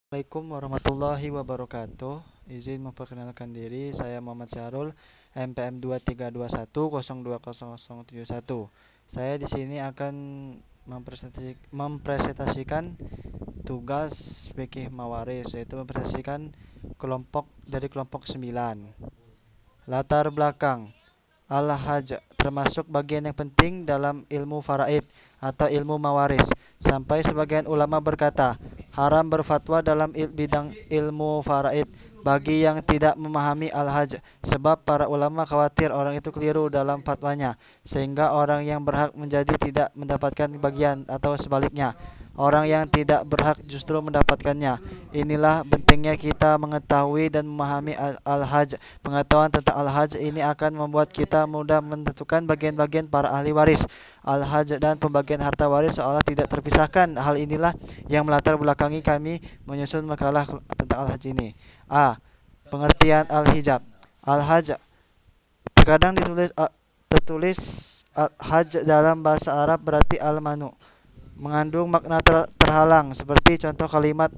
Assalamualaikum warahmatullahi wabarakatuh. Izin memperkenalkan diri, saya Muhammad Syahrul, MPM 2321020071. Saya di sini akan mempresentasikan tugas fikih mawaris, yaitu mempresentasikan kelompok 9. Latar belakang Al-Hajj termasuk bagian yang penting dalam ilmu faraid atau ilmu mawaris. Sampai sebagian ulama berkata, haram berfatwa dalam bidang ilmu faraid bagi yang tidak memahami al-hajj, sebab para ulama khawatir orang itu keliru dalam fatwanya, sehingga orang yang berhak menjadi tidak mendapatkan bagian atau sebaliknya, orang yang tidak berhak justru mendapatkannya. Inilah pentingnya kita mengetahui dan memahami al-hajj. Pengetahuan tentang al-hajj ini akan membuat kita mudah menentukan bagian-bagian para ahli waris. Al-hajj dan pembagian harta waris seolah tidak terpisahkan. Hal inilah yang melatar belakangi kami menyusun makalah tentang al-hajj ini. A. Pengertian al-hijab. Al-hajj terkadang tertulis al-hajj dalam bahasa Arab berarti al-manu, mengandung makna terhalang, seperti contoh kalimat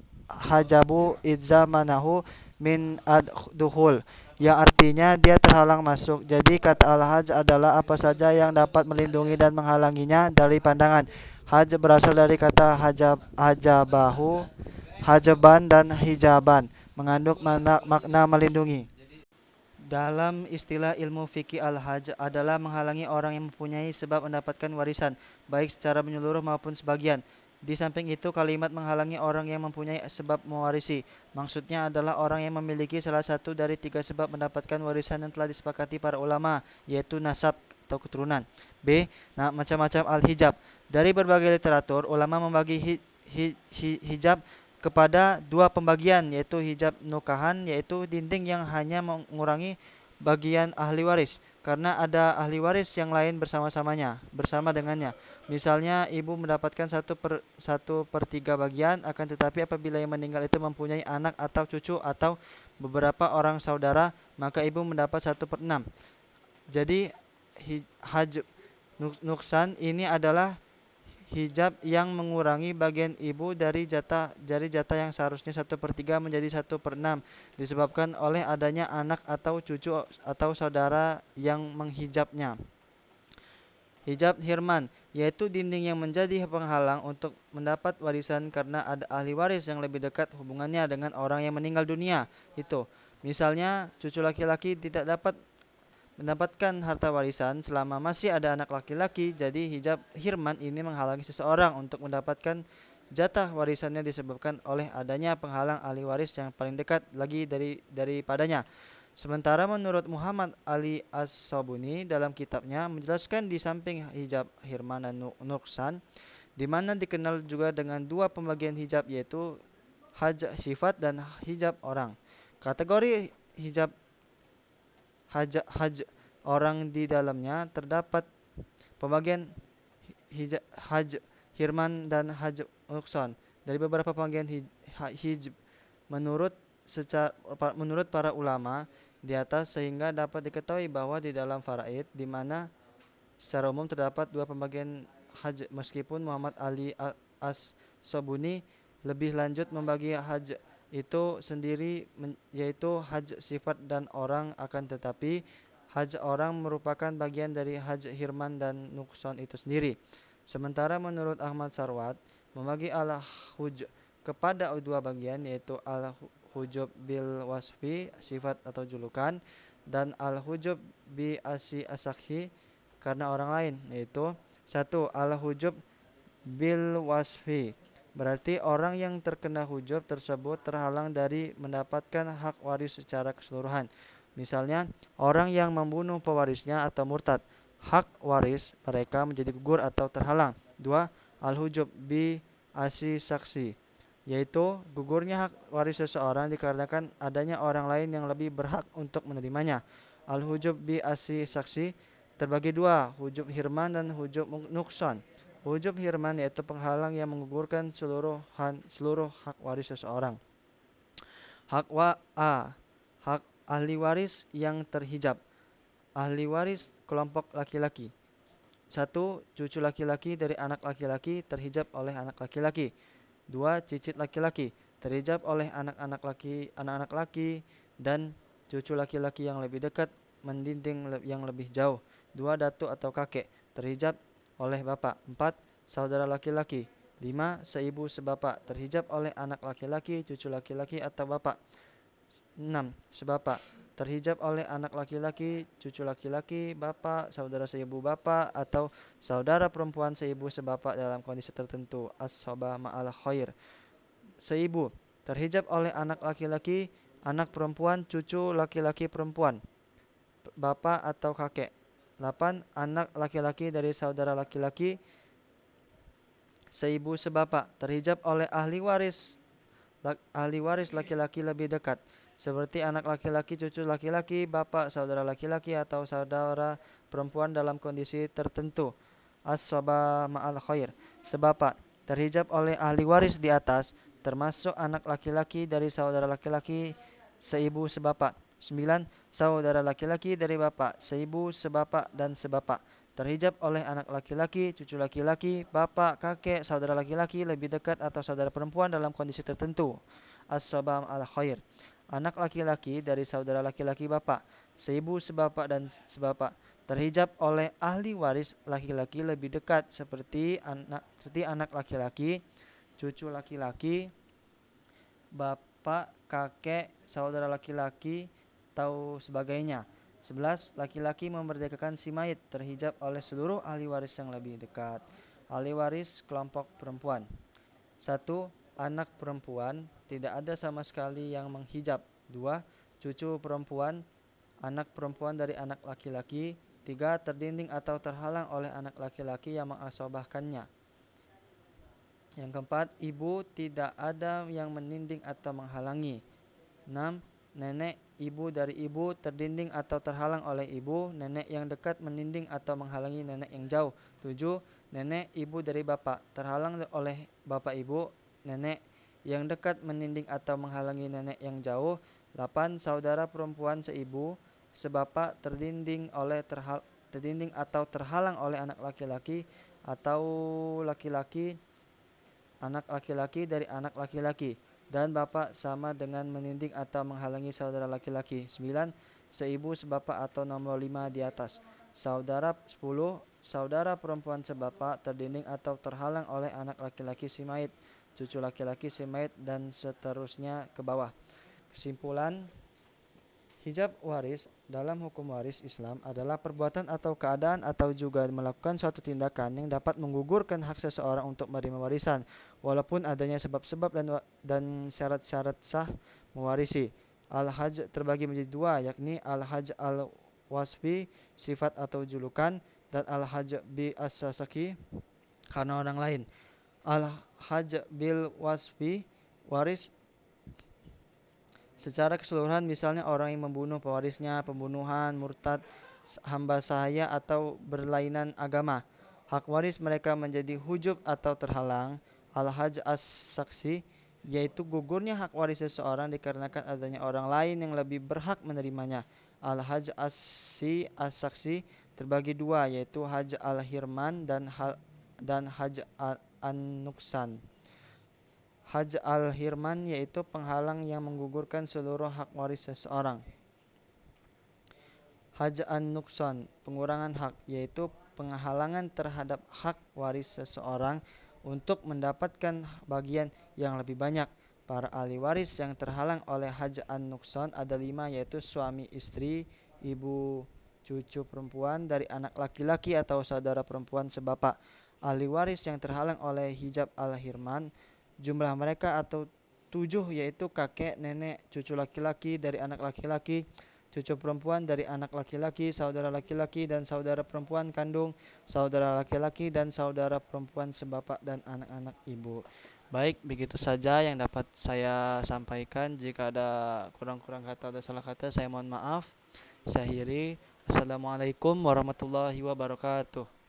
hajabu idza manahu min ad-dukhul, yang artinya dia terhalang masuk. Jadi kata al-hajj adalah apa saja yang dapat melindungi dan menghalanginya dari pandangan. Hajj berasal dari kata hajabahu, hajaban dan hijaban, mengandung makna melindungi. Dalam istilah ilmu fikih, al-hajj adalah menghalangi orang yang mempunyai sebab mendapatkan warisan, baik secara menyeluruh maupun sebagian. Di samping itu, kalimat menghalangi orang yang mempunyai sebab mewarisi, maksudnya adalah orang yang memiliki salah satu dari tiga sebab mendapatkan warisan yang telah disepakati para ulama, yaitu nasab atau keturunan. B. Macam-macam al-hijab. Dari berbagai literatur, ulama membagi hijab kepada dua pembagian, yaitu hijab nukahan, yaitu dinding yang hanya mengurangi bagian ahli waris karena ada ahli waris yang lain bersama dengannya. Misalnya ibu mendapatkan 1/3 bagian, akan tetapi apabila yang meninggal itu mempunyai anak atau cucu atau beberapa orang saudara, maka ibu mendapat 1/6. Jadi hajb nuksan ini adalah hijab yang mengurangi bagian ibu dari jatah yang seharusnya 1/3 menjadi 1/6, disebabkan oleh adanya anak atau cucu atau saudara yang menghijabnya. Hijab hirman, yaitu dinding yang menjadi penghalang untuk mendapat warisan karena ada ahli waris yang lebih dekat hubungannya dengan orang yang meninggal dunia. Itu, misalnya cucu laki-laki tidak dapat mendapatkan harta warisan selama masih ada anak laki-laki. Jadi hijab hirman ini menghalangi seseorang untuk mendapatkan jatah warisannya disebabkan oleh adanya penghalang ahli waris yang paling dekat lagi daripadanya. Sementara menurut Muhammad Ali As-Sabuni dalam kitabnya menjelaskan, di samping hijab hirman dan nuksan, di mana dikenal juga dengan dua pembagian hijab, yaitu sifat dan hijab orang. Kategori hijab hajj orang di dalamnya terdapat pembagian hajj hirman dan hajj nuksan. Dari beberapa pembagian hijab menurut para ulama di atas, sehingga dapat diketahui bahwa di dalam faraid, di mana secara umum terdapat dua pembagian hajj, meskipun Muhammad Ali As-Sabuni lebih lanjut membagi hajj itu sendiri, yaitu hajj sifat dan orang, akan tetapi hajj orang merupakan bagian dari hajj hirman dan nukson itu sendiri. Sementara menurut Ahmad Sarwat, membagi al-hujj kepada dua bagian, yaitu al-hujub bil wasfi, sifat atau julukan, dan al-hujub bi asakhi, karena orang lain, yaitu 1. Al-hujub bil wasfi, berarti orang yang terkena hujub tersebut terhalang dari mendapatkan hak waris secara keseluruhan. Misalnya, orang yang membunuh pewarisnya atau murtad, hak waris mereka menjadi gugur atau terhalang. 2. Al-hujub bi saksi, yaitu gugurnya hak waris seseorang dikarenakan adanya orang lain yang lebih berhak untuk menerimanya. Al-hujub bi saksi terbagi dua, hujub hirman dan hujub nukson. Hujub hirman yaitu penghalang yang menggugurkan seluruh hak waris seseorang. Hak ahli waris yang terhijab. Ahli waris kelompok laki-laki. 1. Cucu laki-laki dari anak laki-laki terhijab oleh anak laki-laki. 2. Cicit laki-laki. terhijab oleh anak-anak laki dan cucu laki-laki yang lebih dekat mendinding yang lebih jauh. 2. Datuk atau kakek, terhijab oleh bapak. 4. Saudara laki-laki. 5. Seibu sebapak, terhijab oleh anak laki-laki, cucu laki-laki atau bapak. 6. Sebapak, terhijab oleh anak laki-laki, cucu laki-laki, bapak, saudara seibu bapak, atau saudara perempuan seibu sebapak dalam kondisi tertentu. As-soba ma'al khair. Seibu, terhijab oleh anak laki-laki, anak perempuan, cucu laki-laki perempuan, bapak atau kakek. 8. Anak laki-laki dari saudara laki-laki seibu sebapak, terhijab oleh ahli waris laki-laki lebih dekat, seperti anak laki-laki, cucu laki-laki, bapak, saudara laki-laki, atau saudara perempuan dalam kondisi tertentu. As-soba ma'al khair. Sebapak, terhijab oleh ahli waris di atas, termasuk anak laki-laki dari saudara laki-laki seibu sebapak. 9. Saudara laki-laki dari bapak, seibu sebapak dan sebapak, terhijab oleh anak laki-laki, cucu laki-laki, bapak, kakek, saudara laki-laki lebih dekat atau saudara perempuan dalam kondisi tertentu. As-soba ma'al khair. Anak laki-laki dari saudara laki-laki bapak, seibu sebapak dan sebapak, terhijab oleh ahli waris laki-laki lebih dekat seperti anak laki-laki, cucu laki-laki, bapak, kakek, saudara laki-laki, atau sebagainya. 11. Laki-laki memerdekakan si mayit, terhijab oleh seluruh ahli waris yang lebih dekat. Ahli waris kelompok perempuan. 1. Anak perempuan, tidak ada sama sekali yang menghijab. 2. Cucu perempuan, anak perempuan dari anak laki-laki. 3. Terdinding atau terhalang oleh anak laki-laki yang mengasobahkannya. Yang keempat, ibu, tidak ada yang meninding atau menghalangi. 6. Nenek, ibu dari ibu, terdinding atau terhalang oleh ibu, nenek yang dekat meninding atau menghalangi nenek yang jauh. 7. Nenek, ibu dari bapak, terhalang oleh bapak ibu, nenek yang dekat meninding atau menghalangi nenek yang jauh. 8. Saudara perempuan seibu sebapak, terdinding atau terhalang oleh anak laki-laki atau anak laki-laki dari anak laki-laki, dan bapak sama dengan meninding atau menghalangi saudara laki-laki. 9. Seibu sebapak atau nomor 5 di atas. 10. Saudara perempuan sebapak, terdinding atau terhalang oleh anak laki-laki si mayit, cucu laki-laki si mayit, dan seterusnya ke bawah. Kesimpulan, hijab waris dalam hukum waris Islam adalah perbuatan atau keadaan atau juga melakukan suatu tindakan yang dapat menggugurkan hak seseorang untuk menerima warisan, walaupun adanya sebab-sebab dan syarat-syarat sah mewarisi. Al-hajj terbagi menjadi dua, yakni al-hajj al-wasfi, sifat atau julukan, dan al-hajj bi as-sasaki, karena orang lain. Al-hajj bil wasfi, waris secara keseluruhan, misalnya orang yang membunuh pewarisnya, pembunuhan, murtad, hamba sahaya, atau berlainan agama. Hak waris mereka menjadi hujub atau terhalang. Al-hajj as-saksi, yaitu gugurnya hak waris seseorang dikarenakan adanya orang lain yang lebih berhak menerimanya. Al-hajj as-saksi terbagi dua, yaitu hajj al-hirman dan hajj an-nuksan. Hajj al-hirman yaitu penghalang yang menggugurkan seluruh hak waris seseorang. Hajj an-nuksan, pengurangan hak, yaitu penghalangan terhadap hak waris seseorang untuk mendapatkan bagian yang lebih banyak. Para ahli waris yang terhalang oleh hajj an-nuksan ada 5, yaitu suami istri, ibu, cucu perempuan dari anak laki-laki atau saudara perempuan sebapak. Ahli waris yang terhalang oleh hijab al-hirman, jumlah mereka atau 7, yaitu kakek, nenek, cucu laki-laki dari anak laki-laki, cucu perempuan dari anak laki-laki, saudara laki-laki dan saudara perempuan kandung, saudara laki-laki dan saudara perempuan sebapak, dan anak-anak ibu. Baik, begitu saja yang dapat saya sampaikan. Jika ada kurang-kurang kata atau salah kata, saya mohon maaf. Saya akhiri. Assalamualaikum warahmatullahi wabarakatuh.